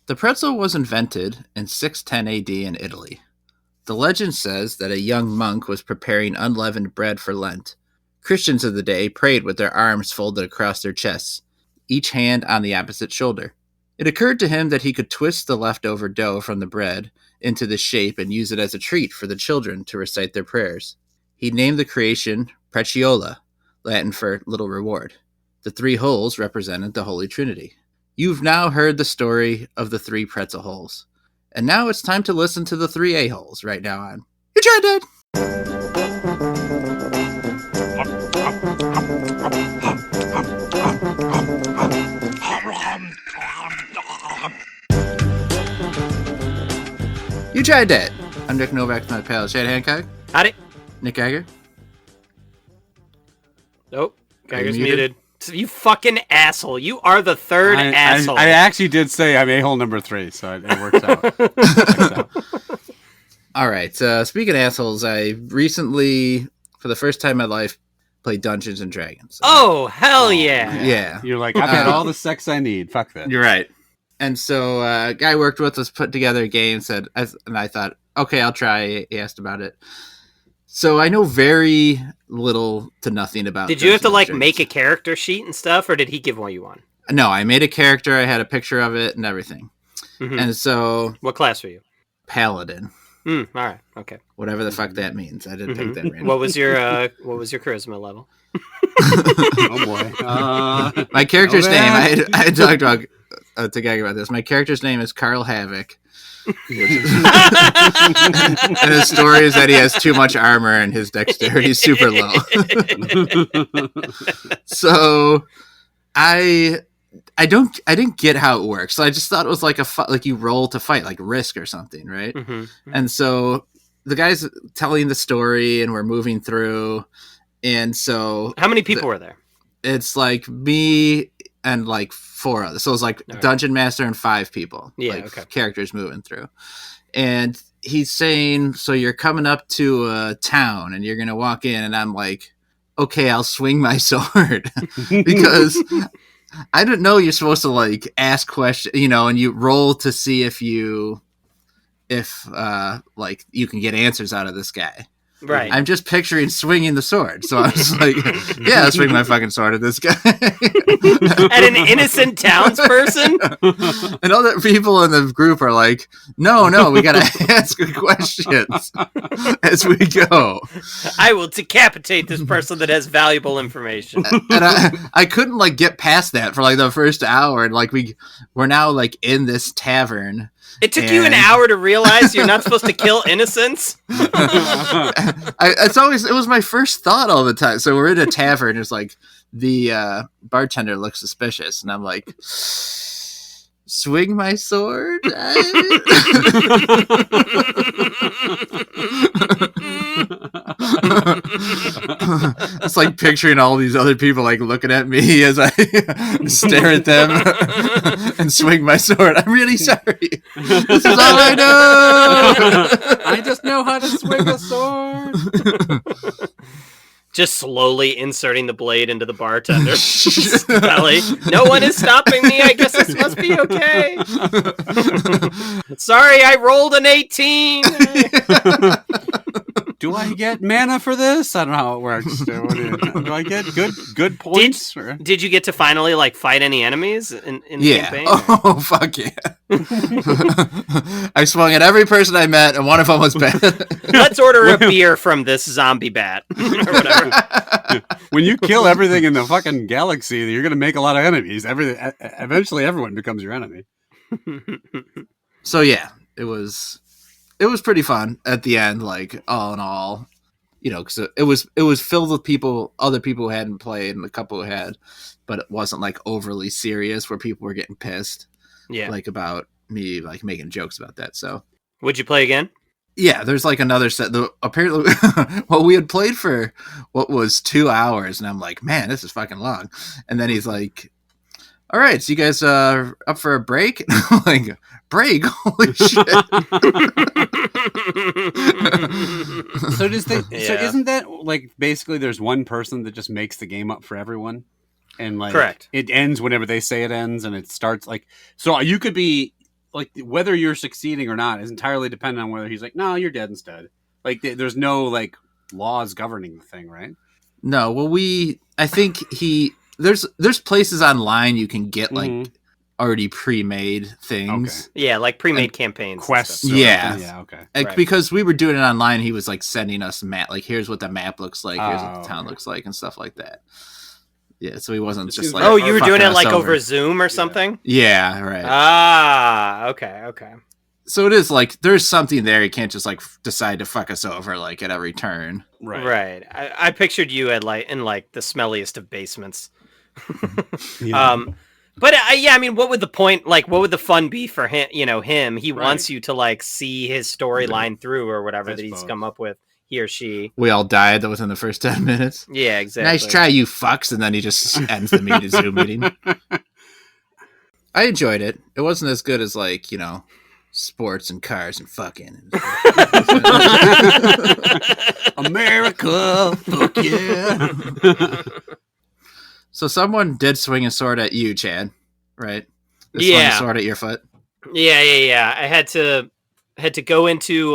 The pretzel was invented in 610 AD in Italy. The legend says that a young monk was preparing unleavened bread for Lent. Christians of the day prayed with their arms folded across their chests, each hand on the opposite shoulder. It occurred to him that he could twist the leftover dough from the bread into this shape and use it as a treat for the children to recite their prayers. He named the creation Preciola, Latin for little reward. The 3 holes represented the Holy Trinity. You've now heard the story of the 3 pretzel holes. And now it's time to listen to the 3 a-holes right now on You Tried Dat! You Tried Dat! I'm Nick Novak from the pal Chad Hancock. Howdy. Nick Geiger. Nope. Geiger's muted. You fucking asshole. You are the third asshole. I actually did say I'm a-hole number 3, so it works out. All right. Speaking of assholes, I recently, for the first time in my life, played Dungeons and Dragons. Oh, hell yeah. Yeah. You're like, I've had all the sex I need. Fuck that. You're right. And so a guy I worked with was put together a game, and I thought, okay, I'll try. He asked about it. So I know very little to nothing about. Did you have to make a character sheet and stuff, or did he give you one? No, I made a character. I had a picture of it and everything. Mm-hmm. And so, what class were you? Paladin. All right. Okay. Whatever the fuck that means. I didn't pick that random. What was your charisma level? Oh boy. My character's name. I talked about to Gag about this. My character's name is Carl Havoc. And his story is that he has too much armor and his dexterity is super low. So I didn't get how it works. So I just thought it was like like you roll to fight, like Risk or something, right? Mm-hmm. And so the guy's telling the story and we're moving through. And so how many people were there? It's like me and like 4 others. So it was like Dungeon Master and 5 people. Yeah, like characters moving through. And he's saying, so you're coming up to a town and you're going to walk in, and I'm like, okay, I'll swing my sword. Because I didn't know you're supposed to like ask questions, and you roll to see if like you can get answers out of this guy. Right. I'm just picturing swinging the sword. So I was like, yeah, I'll swing my fucking sword at this guy. At an innocent townsperson? And other people in the group are like, no, we got to ask questions as we go. I will decapitate this person that has valuable information. And I couldn't like get past that for like the first hour. And like we're now like in this tavern. It took you an hour to realize you're not supposed to kill innocents? It was my first thought all the time. So we're in a tavern. It's like the bartender looks suspicious. And I'm like, swing my sword? It's like picturing all these other people like looking at me as I stare at them and swing my sword. I'm really sorry. This is all I know. I just know how to swing a sword. Just slowly inserting the blade into the bartender's belly. No one is stopping me. I guess this must be okay. Sorry, I rolled an 18. Do I get mana for this? I don't know how it works. Do I get good points? Did you get to finally like fight any enemies in the campaign? Oh, fuck yeah. I swung at every person I met, and one of them was bad. Let's order a beer from this zombie bat. Or whatever. When you kill everything in the fucking galaxy, you're going to make a lot of enemies. Eventually, everyone becomes your enemy. So yeah, it was pretty fun at the end. Like all in all, because it was filled with other people who hadn't played, and a couple who had, but it wasn't like overly serious where people were getting pissed. Yeah, like about me like making jokes about that. So would you play again? Yeah, there's like another set. Apparently, well, we had played for what was 2 hours, and I'm like, man, this is fucking long. And then he's like, all right, so you guys up for a break? And I'm like, break? Holy shit. So isn't that like basically there's one person that just makes the game up for everyone? And like, correct. It ends whenever they say it ends, and it starts like, so you could be like whether you're succeeding or not is entirely dependent on whether he's like, no, you're dead instead. Like there's no like laws governing the thing, right? No, well, I think there's places online you can get like already pre-made things. Okay. Yeah, like pre-made campaigns. Quests. Yeah. Yeah, okay. Like, because we were doing it online, he was like sending us map, like here's what the map looks like, here's what the town looks like, and stuff like that. Yeah, so he wasn't just like, oh, you were doing it like over Zoom or something? Yeah, right. Ah, okay. So it is like there's something there. You can't just like decide to fuck us over like at every turn. Right. I pictured you at like in like the smelliest of basements. But I mean, what would the point? Like, what would the fun be for him? You know, him. He wants you to like see his storyline through or whatever that he's come up with. He or she. We all died within the first 10 minutes. Yeah, exactly. Nice try, you fucks, and then he just ends the Zoom meeting. I enjoyed it. It wasn't as good as like sports and cars and fucking. America, fuck yeah. So someone did swing a sword at you, Chad, right? They swung a sword at your foot. Yeah. I had to go into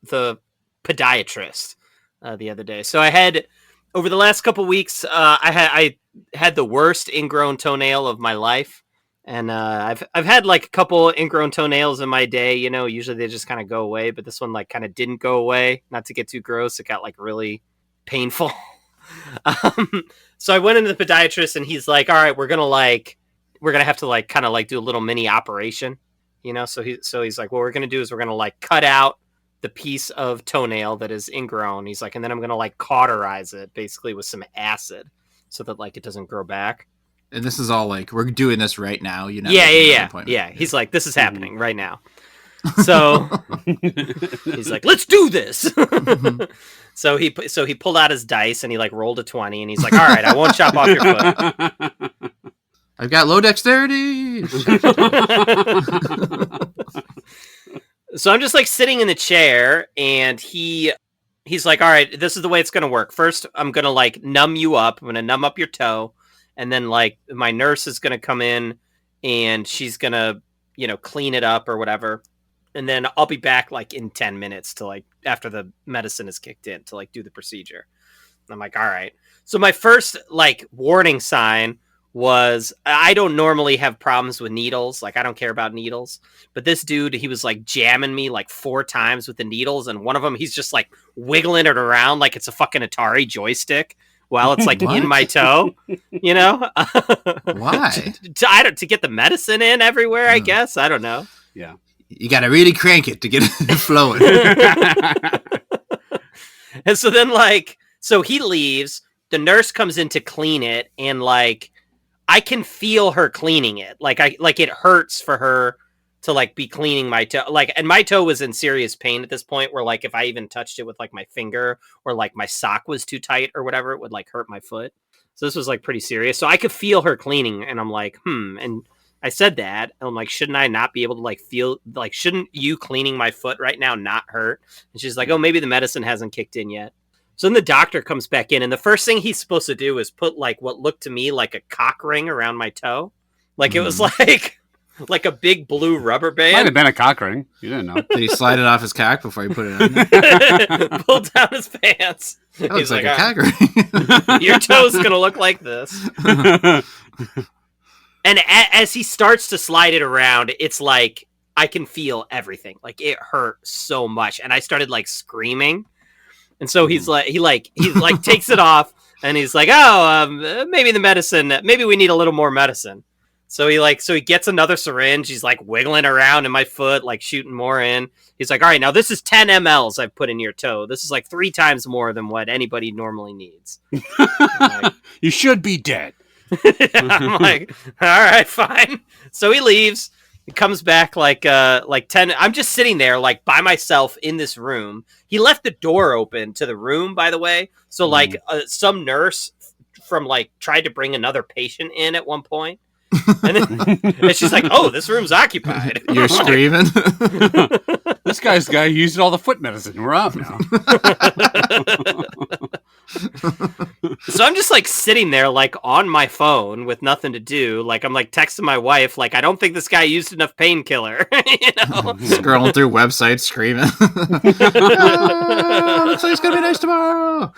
the podiatrist the other day. So I had over the last couple weeks, I had the worst ingrown toenail of my life, and I've had like a couple ingrown toenails in my day. Usually they just kind of go away, but this one like kind of didn't go away. Not to get too gross, it got like really painful. So I went into the podiatrist, and he's like, "All right, we're gonna have to like kind of like do a little mini operation, So he's like, what we're gonna do is we're gonna like cut out the piece of toenail that is ingrown. He's like, and then I'm gonna like cauterize it basically with some acid so that like it doesn't grow back. And this is all like we're doing this right now, Yeah. He's like, this is happening right now. So he's like, let's do this. So he pulled out his dice and he like rolled a 20 and he's like, all right, I won't chop off your foot. I've got low dexterity. So I'm just like sitting in the chair, and he's like, all right, this is the way it's going to work. First, I'm going to like numb you up. I'm going to numb up your toe. And then like my nurse is going to come in and she's going to, clean it up or whatever. And then I'll be back like in 10 minutes to like after the medicine is kicked in to like do the procedure. And I'm like, all right. So my first like warning sign was I don't normally have problems with needles. Like I don't care about needles, but this dude, he was like jamming me like 4 times with the needles. And one of them, he's just like wiggling it around like it's a fucking Atari joystick while it's like in my toe, Why? to get the medicine in everywhere, I guess. I don't know. Yeah. You got to really crank it to get it flowing. And so then so he leaves, the nurse comes in to clean it. And like, I can feel her cleaning it. Like it hurts for her to like be cleaning my toe. Like, and my toe was in serious pain at this point where like, if I even touched it with like my finger or like my sock was too tight or whatever, it would like hurt my foot. So this was like pretty serious. So I could feel her cleaning and I'm like, and I said that. And I'm like, shouldn't I not be able to like feel like, shouldn't you cleaning my foot right now not hurt? And she's like, oh, maybe the medicine hasn't kicked in yet. So then the doctor comes back in, and the first thing he's supposed to do is put like what looked to me like a cock ring around my toe. Like it was like a big blue rubber band. Might have been a cock ring. You didn't know. Did he slide it off his cock before he put it on there? Pulled down his pants. That looks like a cock ring. Your toe's going to look like this. And as he starts to slide it around, it's like I can feel everything. Like it hurt so much. And I started like screaming. And so he takes it off and he's like, maybe maybe we need a little more medicine. So he gets another syringe. He's like wiggling around in my foot, like shooting more in. He's like, all right, now this is 10 mLs I've put in your toe. This is like 3 times more than what anybody normally needs. Like, you should be dead. I'm like, all right, fine. So he leaves. He comes back like 10. I'm just sitting there like by myself in this room. He left the door open to the room, by the way. So like some nurse from like tried to bring another patient in at one point. And she's like, oh, this room's occupied. You're screaming. This guy used all the foot medicine. We're out now. So I'm just like sitting there like on my phone with nothing to do. Like I'm like texting my wife, like, I don't think this guy used enough painkiller. Scrolling through websites screaming. Looks like it's gonna be nice tomorrow.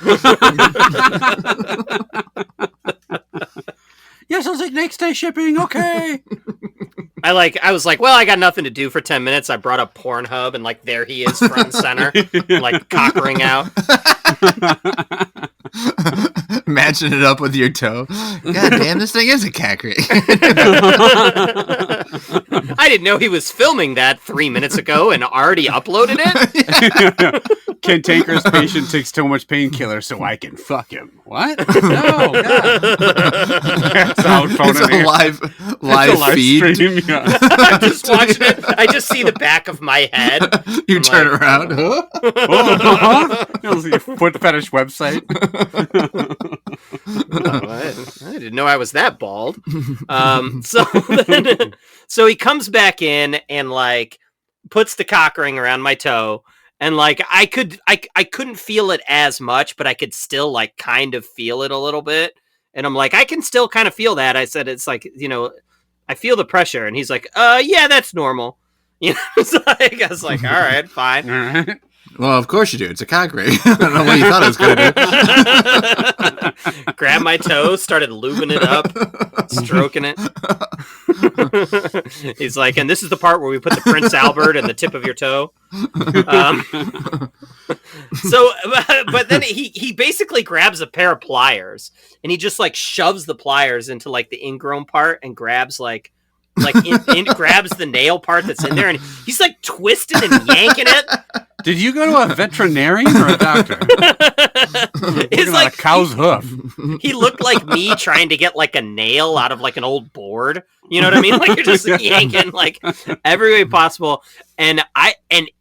Yes, I was like, next day shipping, okay. I was like, well, I got nothing to do for 10 minutes. I brought up Pornhub, and like there he is front and center, like cockering out. Matching it up with your toe. God damn, this thing is a cat ring. I didn't know he was filming that 3 minutes ago and already uploaded it. Ken Tanker's patient takes too much painkiller so I can fuck him. What? No, God. That's how It's a live feed. Stream, yeah. I'm just watching it. I just see the back of my head. You turn around. Huh? Foot fetish website. I didn't know I was that bald. So he comes back in and like puts the cock ring around my toe, and like I couldn't feel it as much, but I could still like kind of feel it a little bit. And I'm like, I can still kind of feel that. I said, it's like, I feel the pressure. And he's like, yeah, that's normal. So I was like, all right, fine. All right. Well, of course you do. It's a cock ring. I don't know what you thought it was going to do. Grabbed my toe, started lubing it up, stroking it. He's like, and this is the part where we put the Prince Albert in the tip of your toe. But then he basically grabs a pair of pliers and he just like shoves the pliers into like the ingrown part and grabs grabs the nail part that's in there, and he's like twisting and yanking it. Did you go to a veterinarian or a doctor? It's like a cow's hoof. He looked like me trying to get like a nail out of like an old board. You know what I mean? Like you're just yanking like every way possible, and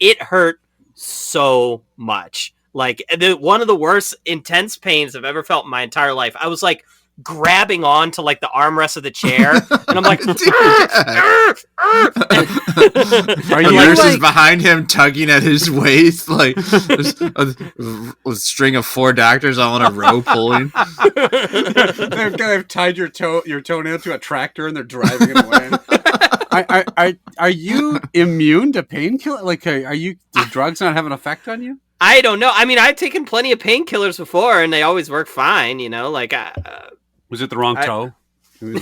it hurt so much. Like one of the worst intense pains I've ever felt in my entire life. I was like grabbing on to like the armrest of the chair, and I'm like, Are you nurses behind him tugging at his waist like a string of 4 doctors all in a row pulling? They've tied your toenail to a tractor and they're driving it away. Are you immune to painkiller? Like, do drugs not have an effect on you? I don't know. I mean, I've taken plenty of painkillers before, and they always work fine. Like was it the wrong toe? He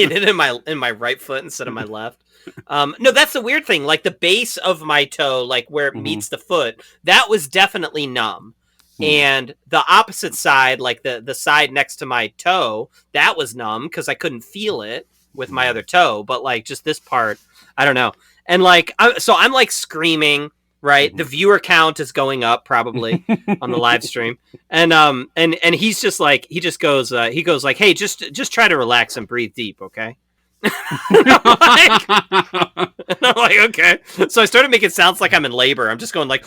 did it in my right foot instead of my left. No, that's the weird thing. Like the base of my toe, like where it meets the foot, that was definitely numb. And the opposite side, like the side next to my toe, that was numb because I couldn't feel it with my other toe. But like just this part, I don't know. And like, so I'm like screaming. Right, the viewer count is going up probably on the live stream, and he's just like he goes like, hey, just try to relax and breathe deep, okay? And I'm like, okay. So I started making sounds like I'm in labor. I'm just going like,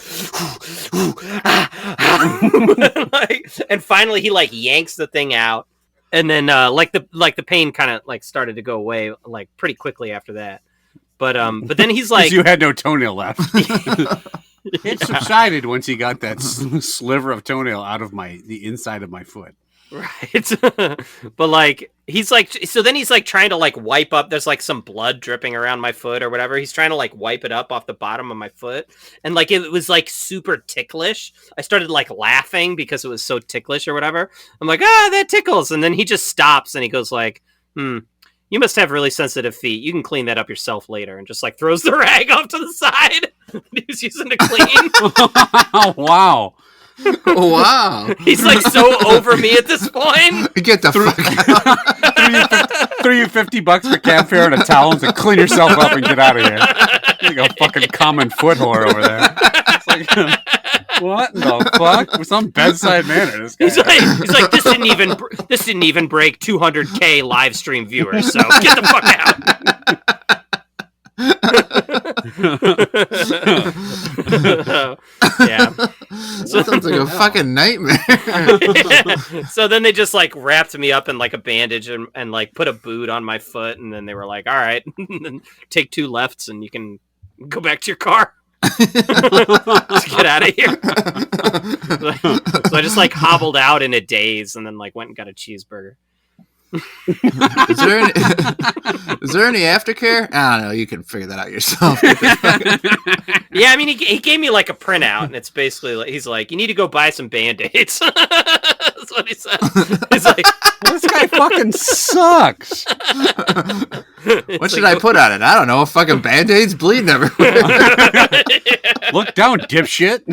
and finally he like yanks the thing out, and then like the pain kind of like started to go away like pretty quickly after that. But then he's like, you had no toenail left. It subsided once he got that sliver of toenail out of the inside of my foot. Right. But like he's like, so then he's like trying to like wipe up, there's like some blood dripping around my foot or whatever. He's trying to like wipe it up off the bottom of my foot, and like it was like super ticklish. I started like laughing because it was so ticklish or whatever. I'm like, that tickles. And then he just stops and he goes like, you must have really sensitive feet. You can clean that up yourself later, and just like throws the rag off to the side that he was using to clean. Wow. Wow. He's like so over me at this point. Get the fuck out. Threw you $50 for cab fare and a towel and said, clean yourself up and get out of here. Like a fucking common foot whore over there. It's like, what in the fuck? With some bedside manner, this guy. He's like, this didn't even break 200K live stream viewers, so get the fuck out. Yeah. So that sounds like a fucking nightmare. So then they just like wrapped me up in like a bandage and like put a boot on my foot, and then they were like, all right, take 2 lefts and you can go back to your car. Let's get out of here. So I just like hobbled out in a daze and then like went and got a cheeseburger. Is there any aftercare? I don't know. You can figure that out yourself. Yeah, I mean, he gave me like a printout, and it's basically like he's like, you need to go buy some Band-Aids. That's what he said. He's like, this guy fucking sucks. What should I put on it? I don't know. Fucking Band-Aids bleeding everywhere. Look down, dipshit.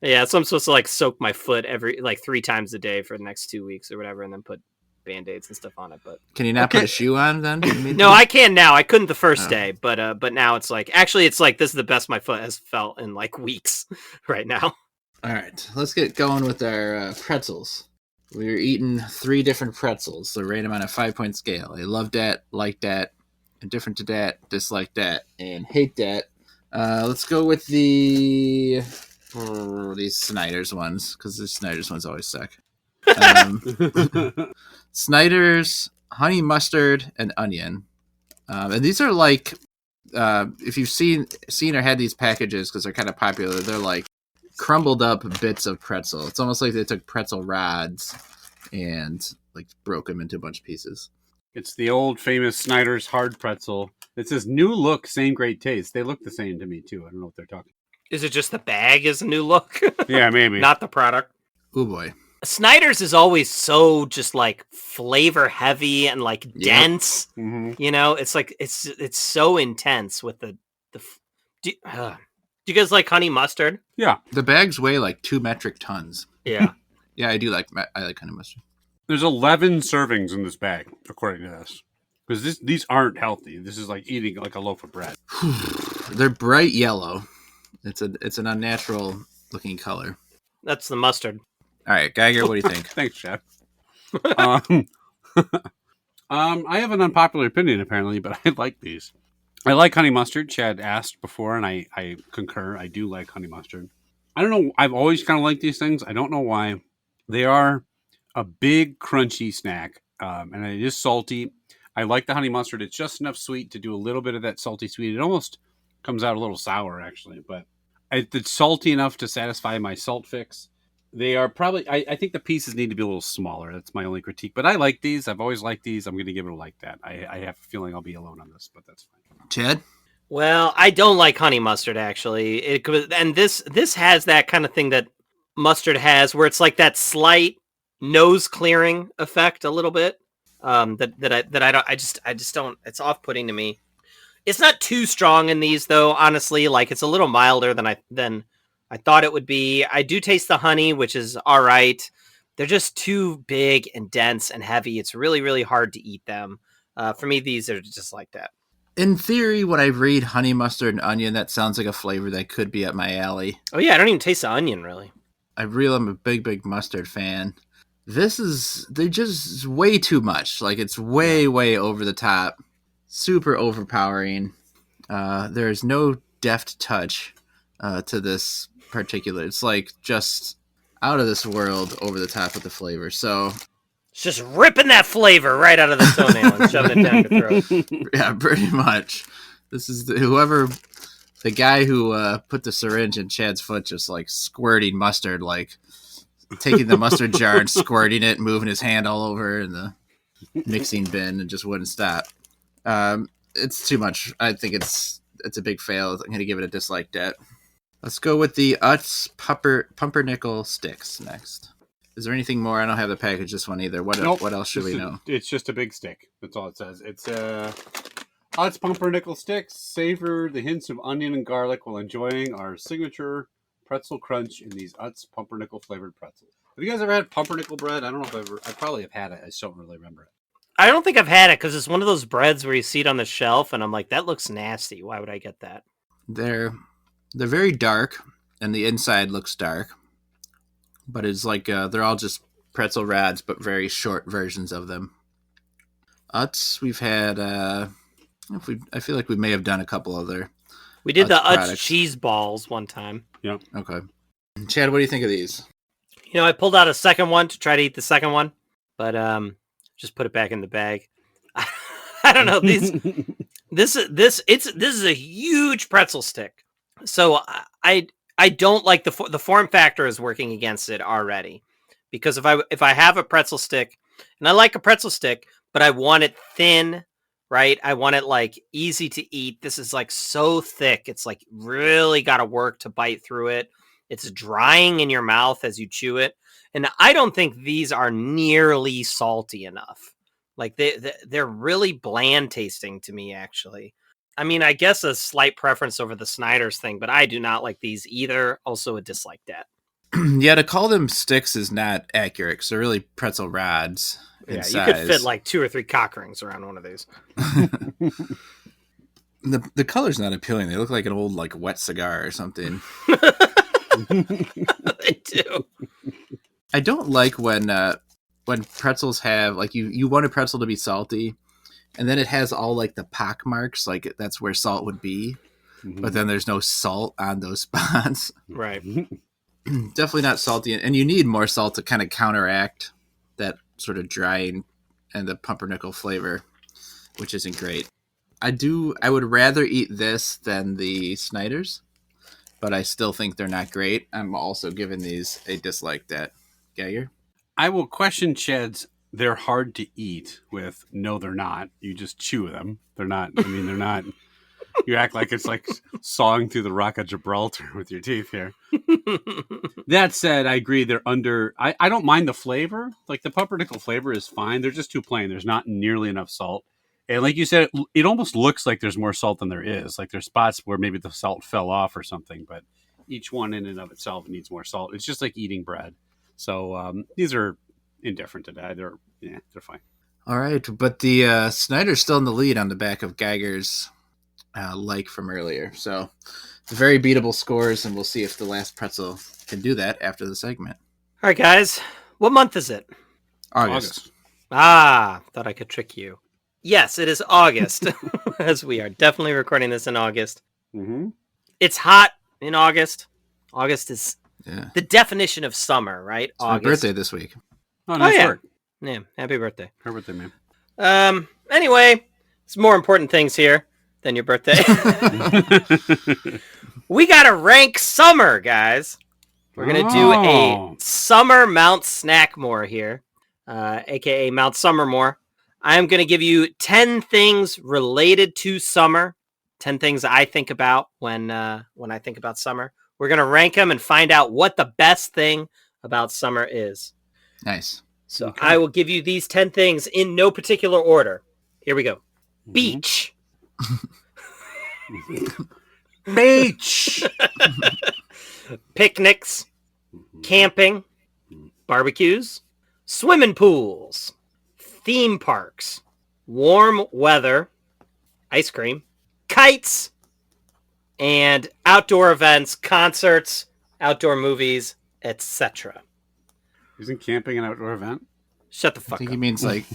Yeah, so I'm supposed to like soak my foot every like 3 times a day for the next 2 weeks or whatever, and then put Band-Aids and stuff on it. But can you not put a shoe on then? No, I can now. I couldn't the first day, but now it's like actually it's like this is the best my foot has felt in like weeks right now. All right, let's get going with our pretzels. We're eating 3 different pretzels. So rate them on a 5-point scale. I love that, like that, indifferent to that, dislike that, and hate that. Let's go with these Snyder's ones, because the Snyder's ones always suck. Snyder's, honey mustard, and onion. And these are like, if you've seen or had these packages, because they're kind of popular, they're like crumbled up bits of pretzel. It's almost like they took pretzel rods and like broke them into a bunch of pieces. It's the old famous Snyder's hard pretzel. It says new look, same great taste. They look the same to me too. I don't know what they're talking. Is it just the bag is a new look? Yeah, maybe. Not the product. Oh boy. Snyder's is always so just like flavor heavy and like dense. Mm-hmm. You know, it's like it's so intense with the. Do you guys like honey mustard? Yeah, the bags weigh like 2 metric tons. Yeah, yeah, I like honey mustard. There's 11 servings in this bag, according to this, because these aren't healthy. This is like eating like a loaf of bread. They're bright yellow. It's an unnatural looking color. That's the mustard. All right, Geiger, what do you think? Thanks, Chef. I have an unpopular opinion, apparently, but I like these. I like honey mustard. Chad asked before, and I concur. I do like honey mustard. I don't know. I've always kind of liked these things. I don't know why. They are a big, crunchy snack, and it is salty. I like the honey mustard. It's just enough sweet to do a little bit of that salty sweet. It almost comes out a little sour, actually, but it's salty enough to satisfy my salt fix. They are probably, I think the pieces need to be a little smaller. That's my only critique. But I like these. I've always liked these. I'm going to give it a like that. I have a feeling I'll be alone on this, but that's fine. Chad? Well, I don't like honey mustard, actually. And this has that kind of thing that mustard has, where it's like that slight nose clearing effect a little bit. I just don't. It's off-putting to me. It's not too strong in these, though. Honestly, like it's a little milder than I thought it would be. I do taste the honey, which is all right. They're just too big and dense and heavy. It's really, really hard to eat them. For me, these are just like that. In theory, when I read honey mustard and onion, that sounds like a flavor that could be up my alley. Oh, yeah. I don't even taste the onion, really. I'm a big mustard fan. They're just way too much. Like, it's way over the top. Super overpowering. There's no deft touch to this particular. It's like just out of this world over the top with the flavor. So it's just ripping that flavor right out of the toenail and shoving it down your throat. Yeah, pretty much. This is the guy who put the syringe in Chad's foot, just like squirting mustard, like taking the mustard jar and squirting it, moving his hand all over in the mixing bin, and just wouldn't stop. It's too much. I think it's a big fail. I'm going to give it a dislike that. Let's go with the Utz Pumpernickel Sticks next. Is there anything more? I don't have the package this one either. What else should we know? It's just a big stick. That's all it says. It's Utz Pumpernickel Sticks. Savor the hints of onion and garlic while enjoying our signature pretzel crunch in these Utz Pumpernickel flavored pretzels. Have you guys ever had pumpernickel bread? I don't know if I probably have had it. I just don't really remember it. I don't think I've had it because it's one of those breads where you see it on the shelf and I'm like, that looks nasty. Why would I get that? They're very dark and the inside looks dark, but it's like they're all just pretzel rods, but very short versions of them. Utz, we've had. I feel like we may have done a couple other. We did the products. Utz cheese balls one time. Yeah. Okay. Chad, what do you think of these? You know, I pulled out a second one to try to eat the second one, but just put it back in the bag. I don't know. This is a huge pretzel stick. So I don't like the form factor is working against it already, because if I have a pretzel stick, and I like a pretzel stick, but I want it thin, right? I want it like easy to eat. This is like so thick. It's like really got to work to bite through it. It's drying in your mouth as you chew it. And I don't think these are nearly salty enough. Like they're really bland tasting to me, actually. I mean, I guess a slight preference over the Snyder's thing, but I do not like these either. Also a dislike that. Yeah, to call them sticks is not accurate, because they're really pretzel rods in size. You could fit like 2 or 3 cock rings around one of these. The color's not appealing. They look like an old like wet cigar or something. They do. I don't like when pretzels have like you want a pretzel to be salty, and then it has all like the pock marks, like that's where salt would be, but then there's no salt on those spots. Right. Definitely not salty, and you need more salt to kind of counteract that sort of drying and the pumpernickel flavor, which isn't great. I would rather eat this than the Snyder's, but I still think they're not great. I'm also giving these a dislike. That Geiger? I will question Ched's "they're hard to eat" with "no, they're not. You just chew them. They're not. I mean, they're not." You act like it's like sawing through the Rock of Gibraltar with your teeth here. That said, I agree. They're under. I don't mind the flavor. Like the pumpernickel flavor is fine. They're just too plain. There's not nearly enough salt. And like you said, it almost looks like there's more salt than there is. Like there's spots where maybe the salt fell off or something, but each one in and of itself needs more salt. It's just like eating bread. So these are indifferent to that. They're fine. All right, but the Snyder's still in the lead on the back of Geiger's like from earlier. So it's very beatable scores, and we'll see if the last pretzel can do that after the segment. All right, guys. What month is it? August. Ah, thought I could trick you. Yes, it is August, as we are definitely recording this in August. Mm-hmm. It's hot in August. August is the definition of summer, right? It's my birthday this week. Oh, nice work. Yeah, happy birthday. Happy birthday, man. Anyway, there's more important things here than your birthday. We gotta rank summer, guys. We're gonna do a summer Mount Snackmore here, aka Mount Summermore. I'm gonna give you 10 things related to summer, 10 things I think about when I think about summer. We're gonna rank them and find out what the best thing about summer is. Nice. So okay. I will give you these 10 things in no particular order. Here we go. Beach. Beach. Picnics. Camping. Barbecues. Swimming pools. Theme parks. Warm weather. Ice cream. Kites. And outdoor events, concerts, outdoor movies, etc. Isn't camping an outdoor event? Shut the fuck up. I think he means like...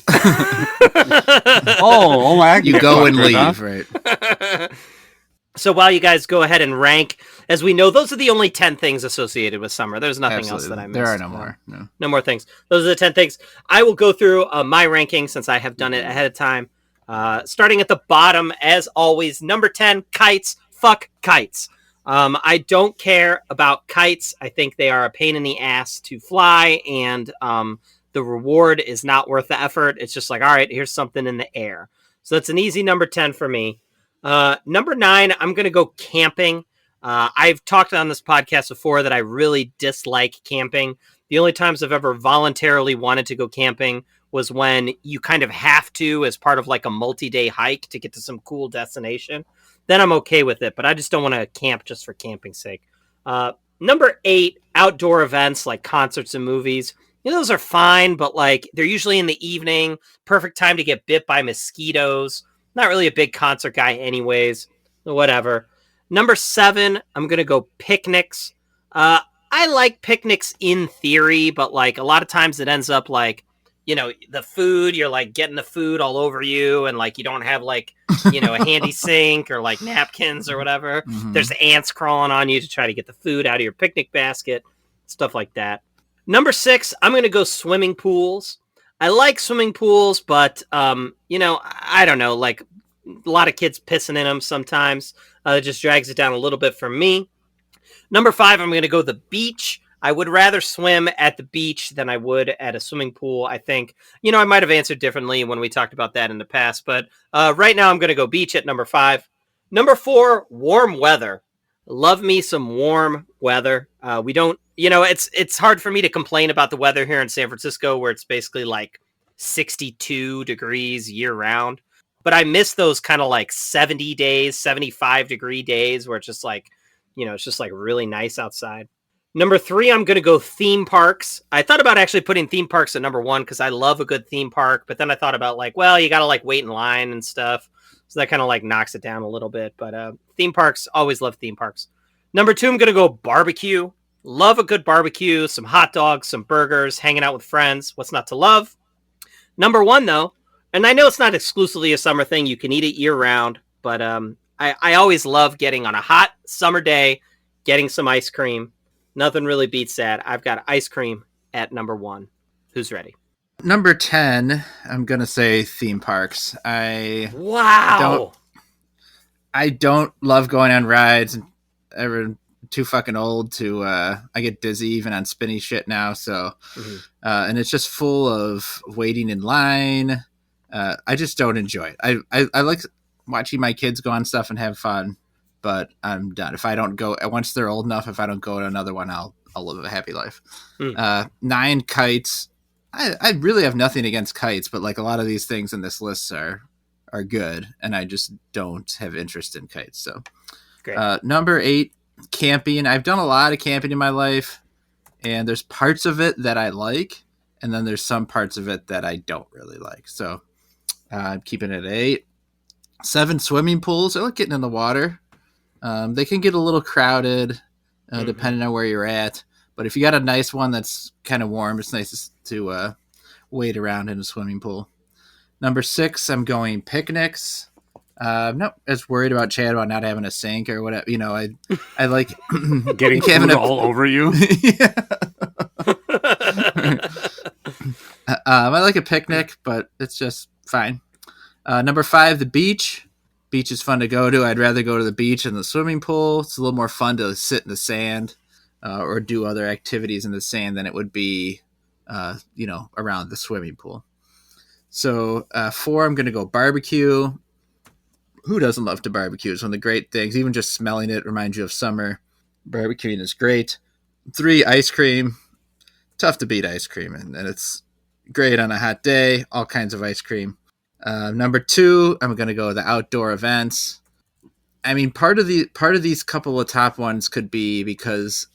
oh my God. You go and leave, right? So while you guys go ahead and rank, as we know, those are the only 10 things associated with summer. There's nothing else that I missed. There are no more. No more things. Those are the 10 things. I will go through my ranking since I have done it ahead of time. Starting at the bottom, as always, number 10, kites. Fuck kites. I don't care about kites. I think they are a pain in the ass to fly, and the reward is not worth the effort. It's just like, all right, here's something in the air. So that's an easy number 10 for me. Number 9, I'm going to go camping. I've talked on this podcast before that I really dislike camping. The only times I've ever voluntarily wanted to go camping was when you kind of have to as part of like a multi-day hike to get to some cool destination. Then I'm okay with it, but I just don't want to camp just for camping's sake. Number 8, outdoor events like concerts and movies. You know, those are fine, but like they're usually in the evening. Perfect time to get bit by mosquitoes. Not really a big concert guy anyways. Whatever. Number 7, I'm going to go picnics. I like picnics in theory, but like a lot of times it ends up like, you know, the food, you're like getting the food all over you, and like you don't have like, you know, a handy sink or like napkins or whatever. Mm-hmm. There's ants crawling on you to try to get the food out of your picnic basket, stuff like that. Number 6, I'm going to go swimming pools. I like swimming pools, but, you know, I don't know, like lot of kids pissing in them sometimes. It just drags it down a little bit for me. Number 5, I'm going to go the beach. I would rather swim at the beach than I would at a swimming pool, I think. I might have answered differently when we talked about that in the past, but right now I'm going to go beach at number 5. Number 4, warm weather. Love me some warm weather. We don't, it's hard for me to complain about the weather here in San Francisco where it's basically like 62 degrees year round. But I miss those kind of like 70 days, 75 degree days where it's just like, it's just like really nice outside. Number 3, I'm going to go theme parks. I thought about actually putting theme parks at number 1 because I love a good theme park. But then I thought about like, well, you got to like wait in line and stuff. So that kind of like knocks it down a little bit. But theme parks, always love theme parks. Number 2, I'm going to go barbecue. Love a good barbecue, some hot dogs, some burgers, hanging out with friends. What's not to love? Number 1, though, and I know it's not exclusively a summer thing. You can eat it year round. But I always love getting on a hot summer day, getting some ice cream. Nothing really beats that. I've got ice cream at number 1. Who's ready? Number 10, I'm going to say theme parks. Wow. I don't love going on rides. I'm too fucking old to, I get dizzy even on spinny shit now. So, and it's just full of waiting in line. I just don't enjoy it. I like watching my kids go on stuff and have fun, but I'm done. If I don't go, once they're old enough, if I don't go to another one, I'll live a happy life. 9, kites. I really have nothing against kites, but like a lot of these things in this list are good, and I just don't have interest in kites. So, great. Number 8, camping. I've done a lot of camping in my life, and there's parts of it that I like, and then there's some parts of it that I don't really like. So, I'm keeping it at 8. 7, swimming pools. I like getting in the water. They can get a little crowded depending on where you're at. But if you got a nice one that's kind of warm, it's nice to wade around in a swimming pool. Number 6, I'm going picnics. I'm not as worried about Chad about not having a sink or whatever. I like getting food all over you. I like a picnic, but it's just fine. Number 5, the beach. Beach is fun to go to. I'd rather go to the beach than the swimming pool. It's a little more fun to sit in the sand or do other activities in the sand than it would be, around the swimming pool. So 4, I'm going to go barbecue. Who doesn't love to barbecue? It's one of the great things. Even just smelling it reminds you of summer. Barbecuing is great. 3, ice cream. Tough to beat ice cream, and it's great on a hot day. All kinds of ice cream. Number 2, I'm going to go with the outdoor events. I mean, part of these couple of top ones could be because,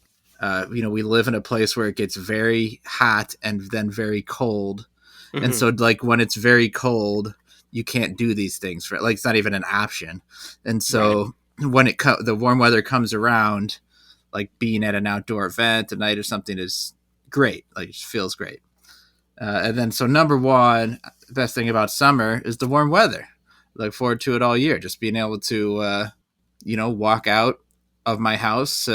we live in a place where it gets very hot and then very cold. Mm-hmm. And so like when it's very cold, you can't do these things it's not even an option. And so when the warm weather comes around, like being at an outdoor event at night or something is great. Like it just feels great. And then so number 1, the best thing about summer is the warm weather. Look forward to it all year. Just being able to, walk out of my house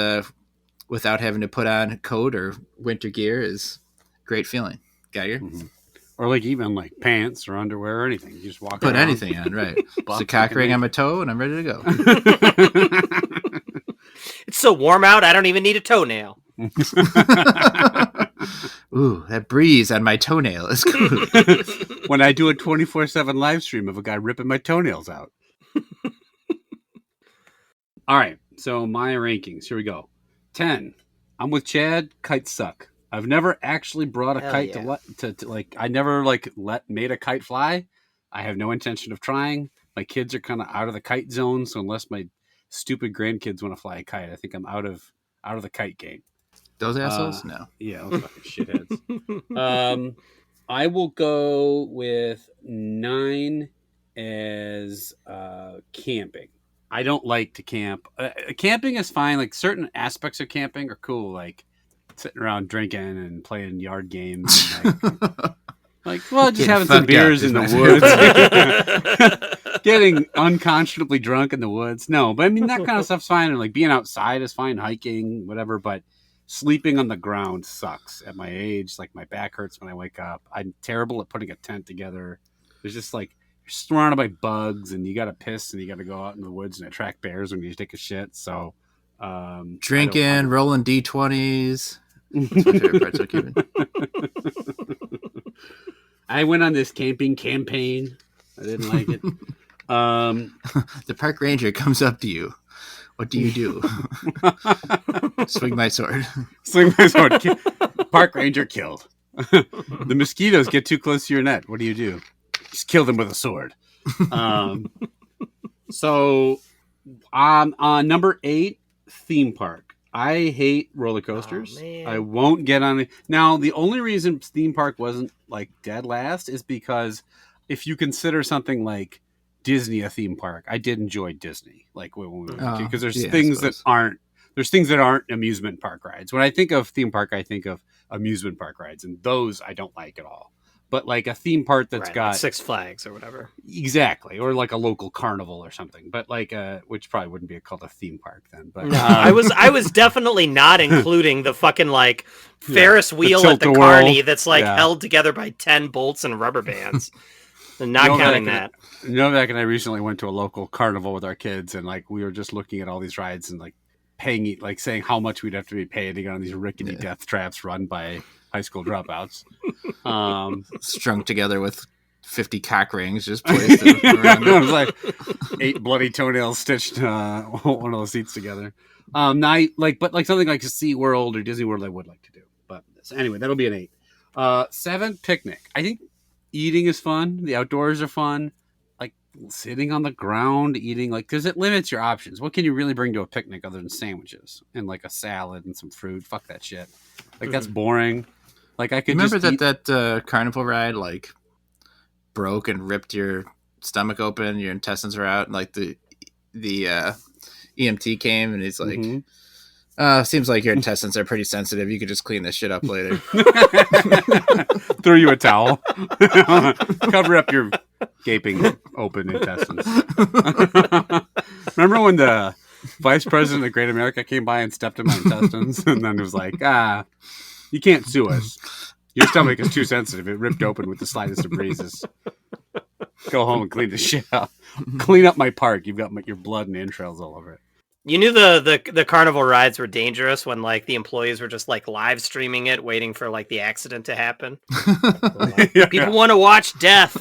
without having to put on a coat or winter gear is a great feeling. Geiger? Mm-hmm. Or like even like pants or underwear or anything. You just walk Put around. Anything on, right. Just a cock ring on my toe and I'm ready to go. It's so warm out, I don't even need a toenail. Ooh, that breeze on my toenail is cool. When I do a 24/7 live stream of a guy ripping my toenails out. All right, so my rankings. Here we go. 10. I'm with Chad. Kites suck. I've never actually brought a kite to I never made a kite fly. I have no intention of trying. My kids are kind of out of the kite zone, so unless my stupid grandkids want to fly a kite, I think I'm out of the kite game. Those assholes? No. Yeah, those fucking shitheads. I will go with 9 as camping. I don't like to camp. Camping is fine. Like certain aspects of camping are cool, like sitting around drinking and playing yard games. And just having some beers in the woods. Getting unconscionably drunk in the woods. No, but I mean, that kind of stuff's fine. And like being outside is fine, hiking, whatever. But sleeping on the ground sucks at my age. Like my back hurts when I wake up. I'm terrible at putting a tent together. There's just like, surrounded by bugs, and you got to piss, and you got to go out in the woods and attract bears when you take a shit. So, drinking, rolling D20s. That's my favorite pretzel keeping. I went on this camping campaign. I didn't like it. The park ranger comes up to you. What do you do? Swing my sword. Swing my sword. Park ranger killed. The mosquitoes get too close to your net. What do you do? Just kill them with a sword. So, on number 8, theme park. I hate roller coasters. Oh, I won't get on it. Now, the only reason theme park wasn't like dead last is because if you consider something like Disney a theme park, I did enjoy Disney. Like when we went because there's things that aren't amusement park rides. When I think of theme park, I think of amusement park rides, and those I don't like at all. But like a theme park that's got like Six Flags or whatever, exactly, or like a local carnival or something. But like which probably wouldn't be called a theme park then. But no, I was definitely not including the fucking like Ferris wheel at the carny that's like held together by 10 bolts and rubber bands. Not counting that. Novak and I recently went to a local carnival with our kids, and like we were just looking at all these rides and like paying, like saying how much we'd have to be paid to get on these rickety death traps run by high school dropouts. Strung together with 50 cock rings just placed around. It was like 8 bloody toenails stitched one of those seats together. But like something like a Sea World or Disney World I would like to do. But anyway, that'll be an 8. 7, picnic. I think eating is fun. The outdoors are fun. Like sitting on the ground eating, like, because it limits your options. What can you really bring to a picnic other than sandwiches and like a salad and some fruit? Fuck that shit. Like that's boring. Like I could remember just that carnival ride like broke and ripped your stomach open, your intestines were out, and like the EMT came and he's like, seems like your intestines are pretty sensitive. You could just clean this shit up later. Throw you a towel. Cover up your gaping open intestines. Remember when the vice president of Great America came by and stepped in my intestines and then it was like, you can't sue us. Your stomach is too sensitive. It ripped open with the slightest of breezes. Go home and clean the shit up. Clean up my park. You've got your blood and entrails all over it. You knew the carnival rides were dangerous when like the employees were just like live streaming it, waiting for like the accident to happen. People want to watch death.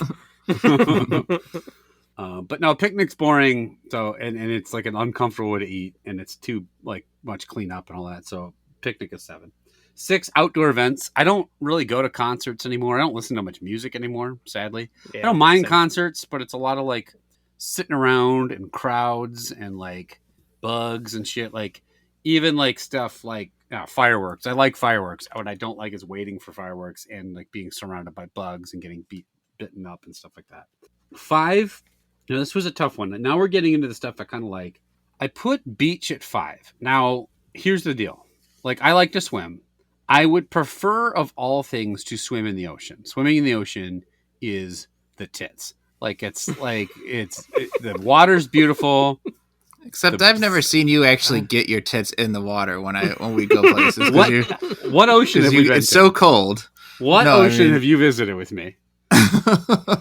But no, picnic's boring. So and it's like an uncomfortable way to eat, and it's too like much cleanup and all that. So picnic is 7. 6, outdoor events. I don't really go to concerts anymore. I don't listen to much music anymore, sadly. I don't mind concerts, but it's a lot of like sitting around and crowds and like bugs and shit. Like even like stuff like fireworks. I like fireworks. What I don't like is waiting for fireworks and like being surrounded by bugs and getting bitten up and stuff like that. 5. This was a tough one. Now we're getting into the stuff I kind of like. I put beach at 5. Now here's the deal. Like I like to swim. I would prefer of all things to swim in the ocean. Swimming in the ocean is the tits. Like the water's beautiful. Except I've never seen you actually get your tits in the water when we go places. What ocean have we been It's so cold. What ocean have you visited with me?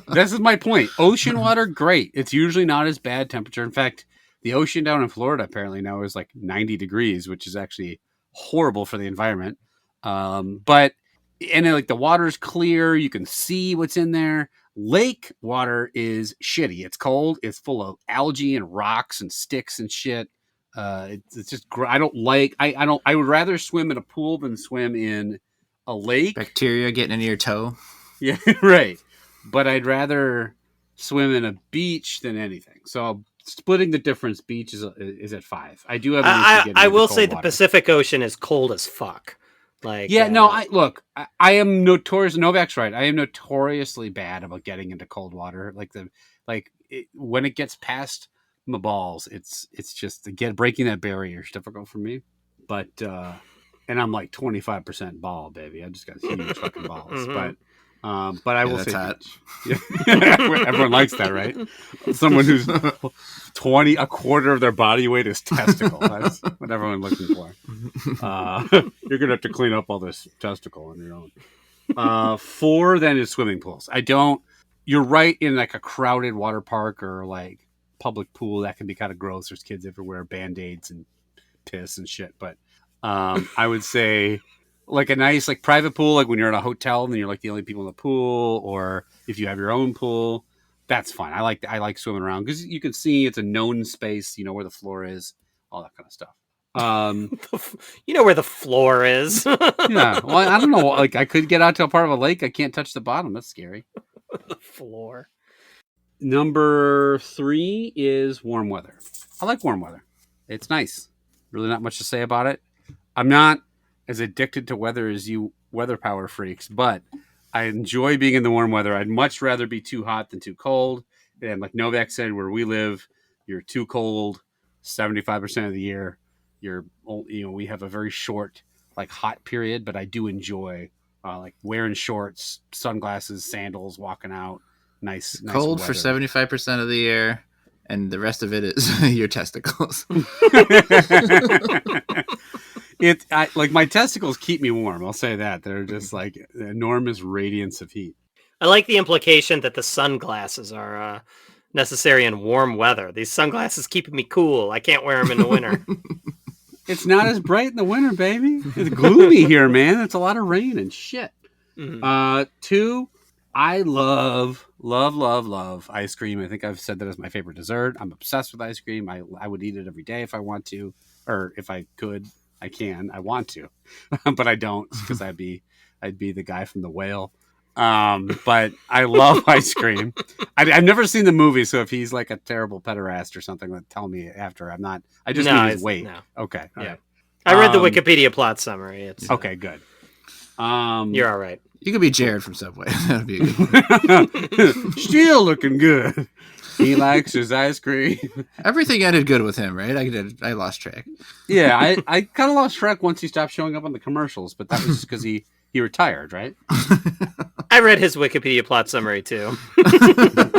This is my point. Ocean water, great. It's usually not as bad temperature. In fact, the ocean down in Florida apparently now is like 90 degrees, which is actually horrible for the environment. But like the water's clear. You can see what's in there. Lake water is shitty. It's cold. It's full of algae and rocks and sticks and shit. It's just I don't like. I would rather swim in a pool than swim in a lake. Bacteria getting into your toe. Yeah, right. But I'd rather swim in a beach than anything. So splitting the difference, beach is at 5. I do have. I will say the Pacific Ocean is cold as fuck. Like I am notorious. Novak's right. I am notoriously bad about getting into cold water. When it gets past my balls, it's just breaking that barrier is difficult for me. But and I'm like 25% ball, baby. I just got huge fucking balls. Mm-hmm. But I will say yeah. Everyone likes that, right? Someone who's a quarter of their body weight is testicle. That's what everyone's looking for. You're gonna have to clean up all this testicle on your own. 4 then is swimming pools. I don't you're right in like a crowded water park or like public pool. That can be kind of gross. There's kids everywhere, Band-Aids and piss and shit. But I would say like a nice like private pool, like when you're in a hotel and then you're like the only people in the pool, or if you have your own pool, that's fine. I like swimming around because you can see it's a known space. You know where the floor is, all that kind of stuff. You know where the floor is. Yeah. Well, I don't know. Like I could get out to a part of a lake. I can't touch the bottom. That's scary. The floor. Number 3 is warm weather. I like warm weather. It's nice. Really not much to say about it. I'm not as addicted to weather as you weather power freaks, but I enjoy being in the warm weather. I'd much rather be too hot than too cold. And like Novak said, where we live, you're too cold 75% of the year. We have a very short like hot period, but I do enjoy like wearing shorts, sunglasses, sandals, walking out. Nice Cold weather. for 75% of the year, and the rest of it is your testicles. Like my testicles keep me warm. I'll say that. They're just like enormous radiance of heat. I like the implication that the sunglasses are necessary in warm weather. These sunglasses keeping me cool. I can't wear them in the winter. It's not as bright in the winter, baby. It's gloomy here, man. It's a lot of rain and shit. Mm-hmm. 2, I love ice cream. I think I've said that as my favorite dessert. I'm obsessed with ice cream. I would eat it every day if I want to, or if I could. I can. I want to, but I don't because I'd be the guy from The Whale. But I love ice cream. I've never seen the movie, so if he's like a terrible pederast or something, tell me after. I'm not. I just need his weight. No. Okay. Yeah. Right. I read the Wikipedia plot summary. It's okay. Good. You're all right. You could be Jared from Subway. That'd be a good one. Still looking good. He likes his ice cream. Everything ended good with him, right? I lost track. Yeah, I kind of lost track once he stopped showing up on the commercials, but that was just because he retired, right? I read his Wikipedia plot summary too.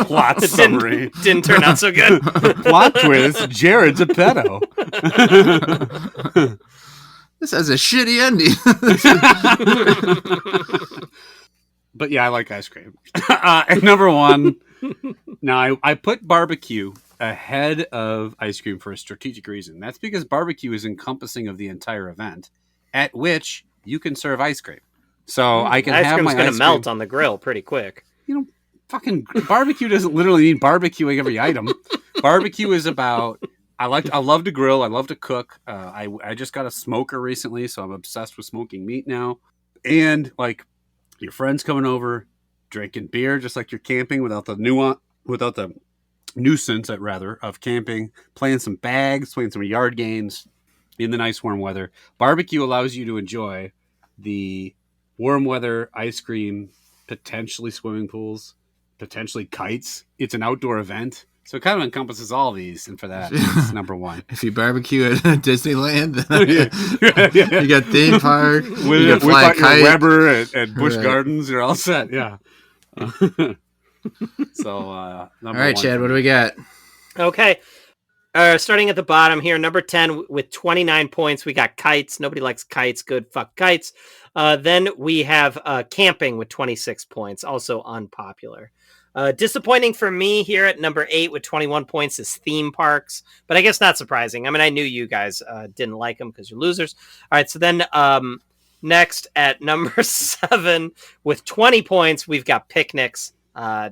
Plot summary didn't turn out so good. Plot twist: Jared's a pedo. This has a shitty ending. But yeah, I like ice cream. And number 1, now I put barbecue ahead of ice cream for a strategic reason. That's because barbecue is encompassing of the entire event, at which you can serve ice cream. So I can have my ice cream. Ice cream's going to melt on the grill pretty quick. You know, fucking barbecue doesn't literally mean barbecuing every item. Barbecue is about. I love to grill. I love to cook. I just got a smoker recently, so I'm obsessed with smoking meat now. And like your friends coming over, drinking beer, just like you're camping without the nuisance, of camping, playing some bags, playing some yard games in the nice warm weather. Barbecue allows you to enjoy the warm weather ice cream, potentially swimming pools, potentially kites. It's an outdoor event. So it kind of encompasses all these, and for that, it's number 1. If you barbecue at Disneyland, you got theme park, you got fly a kite. Weber at Busch Gardens, you're all set, yeah. So, all right, Chad, what do we got? Okay. Starting at the bottom here, number 10 with 29 points, we got kites. Nobody likes kites. Good, fuck kites. Then we have camping with 26 points, also unpopular. Disappointing for me here at number 8 with 21 points is theme parks, but I guess not surprising. I mean, I knew you guys didn't like them because you're losers. All right, so then next at number 7 with 20 points, we've got picnics,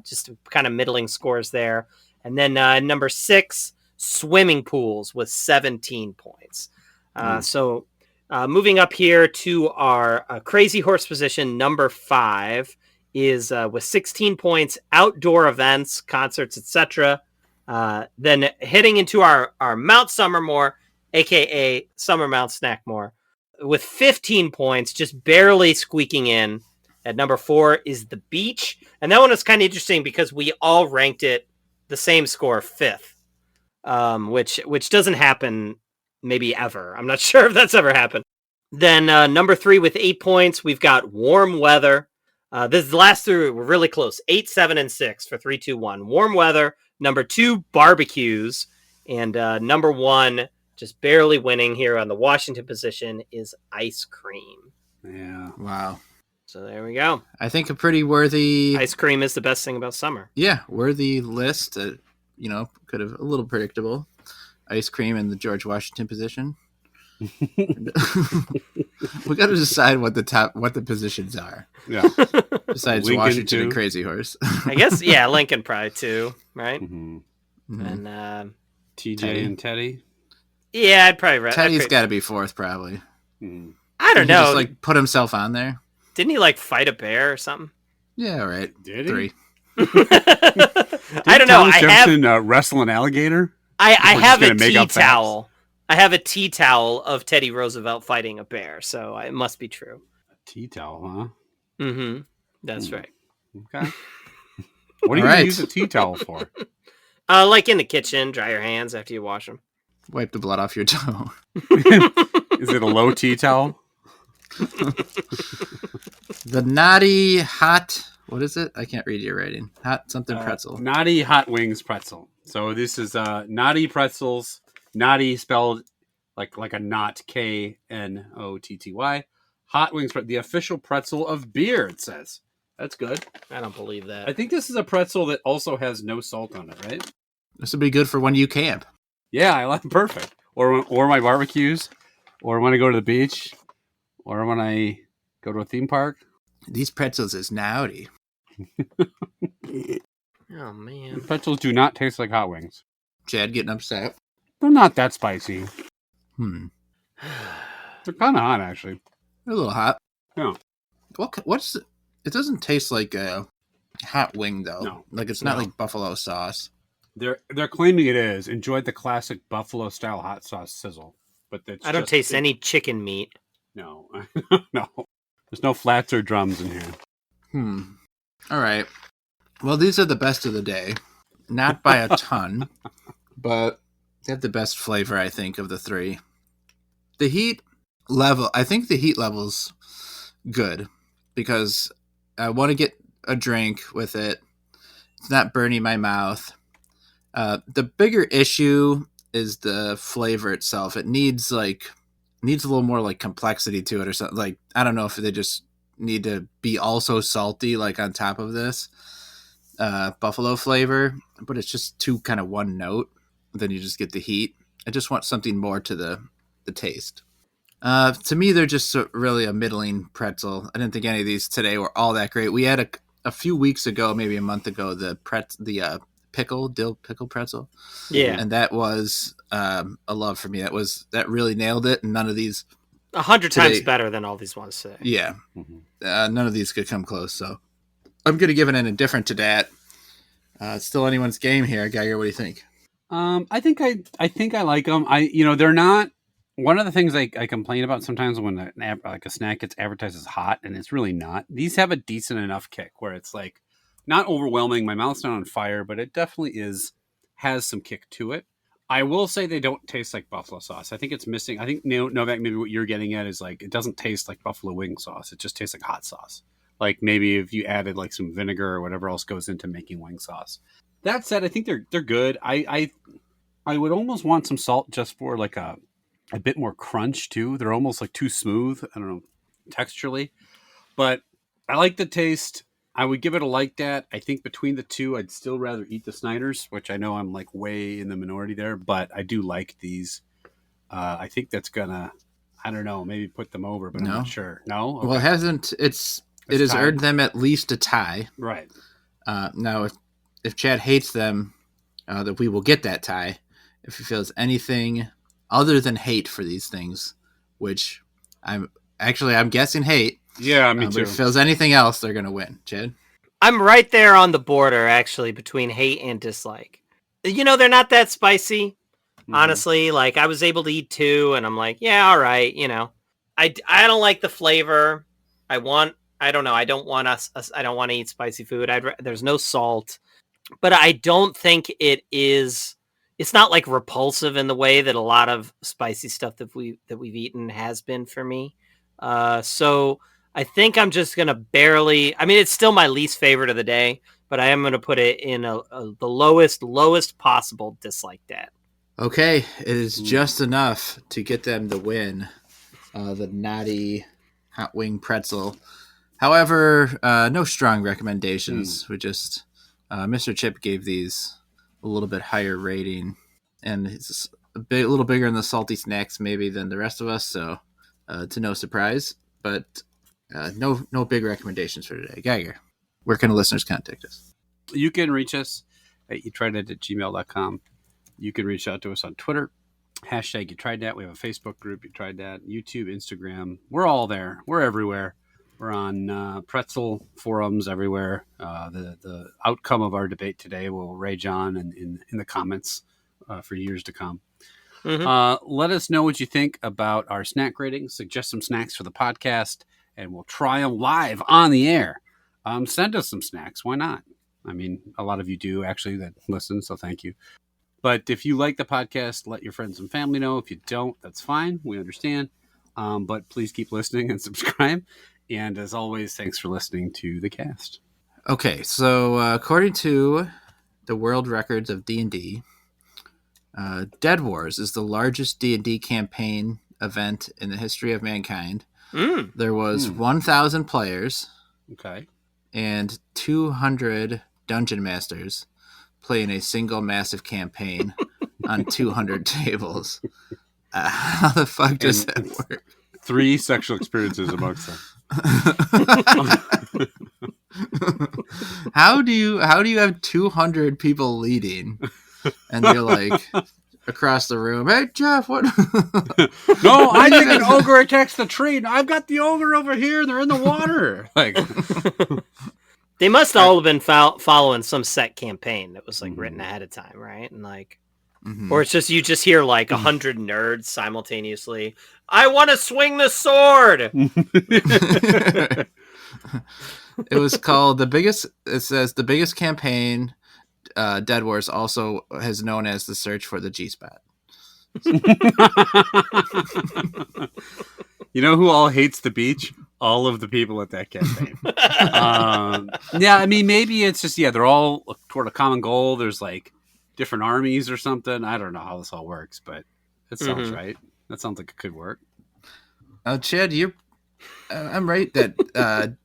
just kind of middling scores there. And then number 6, swimming pools with 17 points. So moving up here to our crazy horse position, number 5. Is with 16 points, outdoor events, concerts, etc. Then heading into our Mount Summermore, aka Summer Mount Snackmore, with 15 points, just barely squeaking in. At number 4 is the beach, and that one is kind of interesting because we all ranked it the same score, 5th, which doesn't happen maybe ever. I'm not sure if that's ever happened. Then number 3 with 8 points, we've got warm weather. The last 3 were really close. 8, 7, and 6 for 3, 2, 1. Warm weather. Number 2, barbecues. And number 1, just barely winning here on the Washington position, is ice cream. Yeah. Wow. So there we go. I think a pretty worthy Ice cream is the best thing about summer. Yeah, worthy list. Could have a little predictable. Ice cream in the George Washington position. We got to decide what the positions are. Yeah. Besides Lincoln Washington too. and Crazy Horse. I guess, yeah, Lincoln probably too, right? Mm-hmm. Mhm. And TJ Teddy. and Teddy. yeah, I'd probably. Teddy's got to be fourth, probably. Mm. I don't He know. just put himself on there. Didn't he fight a bear or something? Yeah, all right. Did he? 3. I don't know. Thomas Jefferson wrestle an alligator? I We're have just a gonna make tea up facts. towel. I have a tea towel of Teddy Roosevelt fighting a bear, so it must be true. Tea towel, huh? Mm-hmm. That's Hmm. right. Okay. What do you All right. use a tea towel for? Like in the kitchen, dry your hands after you wash them. Wipe the blood off your toe. Is it a low tea towel? The Knotty hot. What is it? I can't read your writing. Hot something pretzel. Knotty Hot Wings Pretzel. So this is Knotty Pretzels. Knotty spelled like a knot, Knotty. Hot Wings, the official pretzel of beer, it says. That's good. I don't believe that. I think this is a pretzel that also has no salt on it, right? This would be good for when you camp. Yeah, I like perfect. Or my barbecues, or when I go to the beach, or when I go to a theme park. These pretzels is naughty. Oh man. Pretzels do not taste like hot wings. Chad getting upset. They're not that spicy. They're They're kind of hot, actually. a little hot. Yeah. What's it doesn't taste like a hot wing though. No. Like it's not No. like buffalo sauce. They're claiming it is. Enjoyed the classic buffalo style hot sauce sizzle, but that's I don't taste any chicken meat. No, no. There's no flats or drums in here. All right. Well, these are the best of the day. Not by a ton, but they have the best flavor, I think, of the 3. The heat level, I think the heat level's good because I want to get a drink with it. It's not burning my mouth. The bigger issue is the flavor itself. It needs a little more complexity to it or something. Like, I don't know if they just need to be also salty on top of this buffalo flavor, but it's just too kind of one note. Then you just get the heat. I just want something more to the taste. To me, they're just really a middling pretzel. I didn't think any of these today were all that great. We had a few weeks ago, maybe a month ago, the dill pickle pretzel. Yeah. And that was a love for me. That really nailed it. And none of these 100 times today- better than all these ones today. Yeah. Mm-hmm. None of these could come close. So I'm going to give it an indifferent to that. It's still anyone's game here. Geiger, what do you think? I think I like them. They're not. One of the things I complain about sometimes when a snack gets advertised as hot, and it's really not. These have a decent enough kick where it's not overwhelming. My mouth's not on fire, but it definitely has some kick to it. I will say they don't taste like buffalo sauce. I think it's missing. I think Novak, maybe what you're getting at is it doesn't taste like buffalo wing sauce. It just tastes like hot sauce. Like maybe if you added some vinegar or whatever else goes into making wing sauce. That said, I think they're good. I would almost want some salt just for a bit more crunch too. They're almost too smooth. I don't know, texturally, but I like the taste. I would give it a like that. I think between the two, I'd still rather eat the Snyders, which I know I'm way in the minority there, but I do like these. I think that's gonna, I don't know, maybe put them over, but I'm not sure. No? Okay. Well, it hasn't. It has tied. earned them at least a tie. Right. Now, if Chad hates them, that we will get that tie. If he feels anything other than hate for these things, which I'm guessing hate. Yeah, me But too. if he feels anything else, they're going to win. Chad? I'm right there on the border, actually, between hate and dislike. They're not that spicy. Mhm. Honestly, I was able to eat 2, and I'm yeah, all right. I don't like the flavor. I don't want I don't want to eat spicy food. There's no salt, but I don't think it's not repulsive in the way that a lot of spicy stuff that we've eaten has been for me. So I think I'm just going to barely, it's still my least favorite of the day, but I am going to put it in the lowest possible dislike that. Okay, it is just enough to get them the win. The Knotty hot wing pretzel. However, no strong recommendations. We just Mr. Chip gave these a little bit higher rating, and it's a little bigger in the salty snacks maybe than the rest of us. So, to no surprise, but no big recommendations for today. Geiger, where can the listeners contact us? You can reach us at youtrydat@gmail.com. You can reach out to us on Twitter, hashtag You Tried Dat. We have a Facebook group, You Tried Dat, YouTube, Instagram. We're all there. We're everywhere. We're on Pretzel forums everywhere. The outcome of our debate today will rage on in the comments for years to come. Mm-hmm. Let us know what you think about our snack ratings. Suggest some snacks for the podcast, and we'll try them live on the air. Send us some snacks. Why not? I mean, a lot of you do actually that listen, so thank you. But if you like the podcast, let your friends and family know. If you don't, that's fine. We understand. But please keep listening and subscribe. And as always, thanks for listening to the cast. Okay, so according to the world records of D&D, Dead Wars is the largest D&D campaign event in the history of mankind. There was 1,000 players, okay, and 200 dungeon masters playing a single massive campaign on 200 tables. How the fuck does that work? 3 sexual experiences amongst them. How do you have 200 people leading, and you're like across the room, hey Jeff, what? No, I think an ogre attacks the tree. I've got the ogre over here. They're in the water. Like, they must all have been following some set campaign that was like written ahead of time, right? And like, or it's just you just hear like 100 nerds simultaneously. I want to swing the sword. It was called the biggest. It says the biggest campaign. Dead Wars also is known as the search for the G-spot. You know who all hates the beach? All of the people at that campaign. Yeah, I mean, maybe it's just they're all toward a common goal. There's like different armies or something. I don't know how this all works, but it sounds right. That sounds like it could work. Chad, I'm right that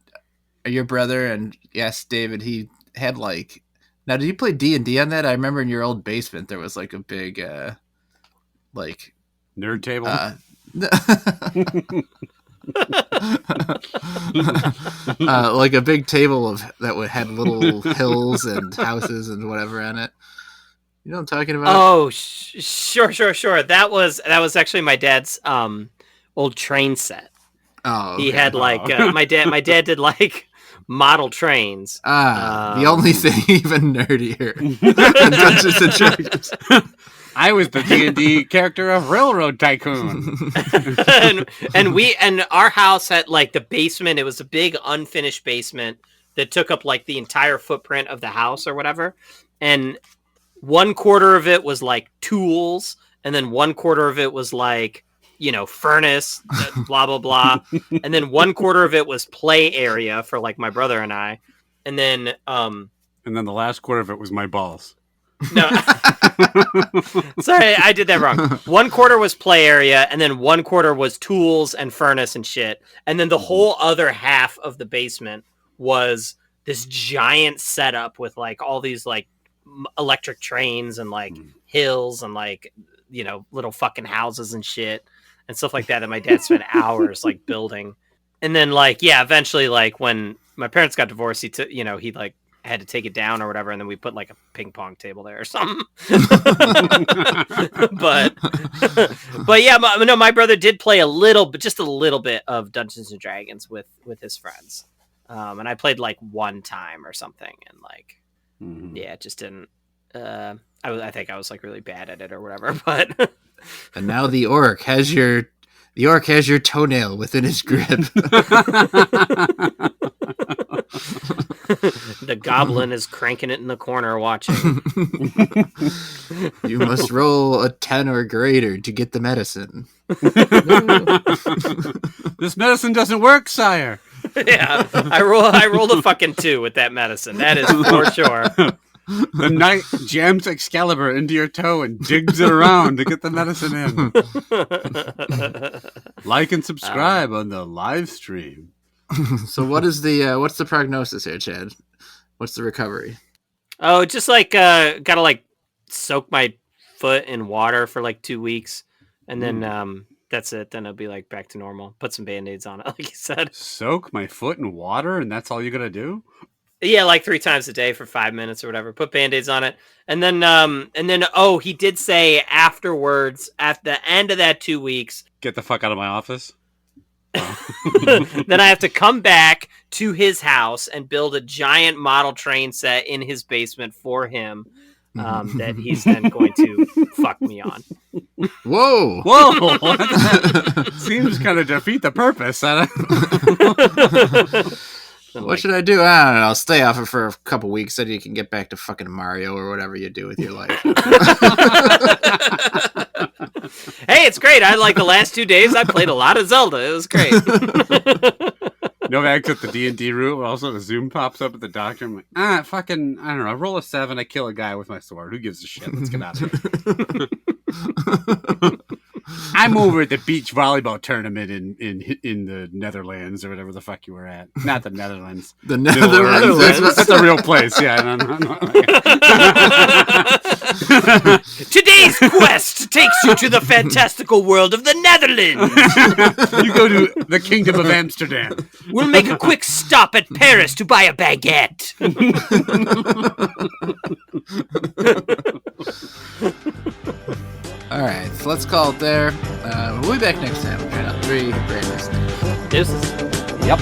your brother and yes, David, he had like. Now, did you play D&D on that? I remember in your old basement there was like a big, like nerd table. Like a big table that had little hills and houses and whatever on it. You know what I'm talking about? Oh, sure. That was actually my dad's old train set. Oh, okay. He had like my dad did like model trains. The only thing even nerdier than Dungeons and Dragons. I was the D&D character of Railroad Tycoon. and our house had like the basement. It was a big unfinished basement that took up like the entire footprint of the house or whatever. And 1/4 of it was like tools, and then 1/4 of it was like, furnace, blah, blah, blah. And then 1/4 of it was play area for like my brother and I. And then the last quarter of it was my balls. No, sorry, I did that wrong. 1/4 was play area, and then 1/4 was tools and furnace and shit. And then the whole other half of the basement was this giant setup with like all these like electric trains and like hills and like, little fucking houses and shit and stuff like that my dad spent hours like building. And then like, eventually like when my parents got divorced, he took, he like had to take it down or whatever, and then we put like a ping pong table there or something. but yeah, my brother did play just a little bit of Dungeons and Dragons with his friends, and I played like one time or something, and like it just didn't. I think I was like really bad at it or whatever, but. And now the orc has your toenail within his grip. The goblin is cranking it in the corner watching. You must roll a 10 or greater to get the medicine. This medicine doesn't work, sire. Yeah, I rolled a fucking 2 with that medicine. That is for sure. The knight jams Excalibur into your toe and digs it around to get the medicine in. Like and subscribe on the live stream. So what's the prognosis here, Chad? What's the recovery? Oh, just like gotta like soak my foot in water for like 2 weeks, and then that's it. Then it'll be like back to normal. Put some Band-Aids on it, like you said. Soak my foot in water, and that's all you're gonna do? Yeah, like 3 times a day for 5 minutes or whatever. Put Band-Aids on it. And then he did say afterwards, at the end of that 2 weeks, Get the fuck out of my office. then I have to come back to his house and build a giant model train set in his basement for him that he's then going to fuck me on. Whoa! Seems kind of defeat the purpose. What should I do? I don't know. I'll stay off it for a couple weeks so you can get back to fucking Mario or whatever you do with your life. Hey, it's great. I like the last 2 days I played a lot of Zelda. It was great. No exit the D&D route. Also, the Zoom pops up at the doctor. I'm like, fucking, I don't know. I roll a 7. I kill a guy with my sword. Who gives a shit? Let's get out of here. I'm over at the beach volleyball tournament in the Netherlands or whatever the fuck you were at. Not the Netherlands. The Netherlands. That's a real place. Yeah. No. Today's quest takes you to the fantastical world of the Netherlands. You go to the Kingdom of Amsterdam. We'll make a quick stop at Paris to buy a baguette. All right, so let's call it there. We'll be back next time. We're trying out 3 brand new snacks. Deuces. Yep.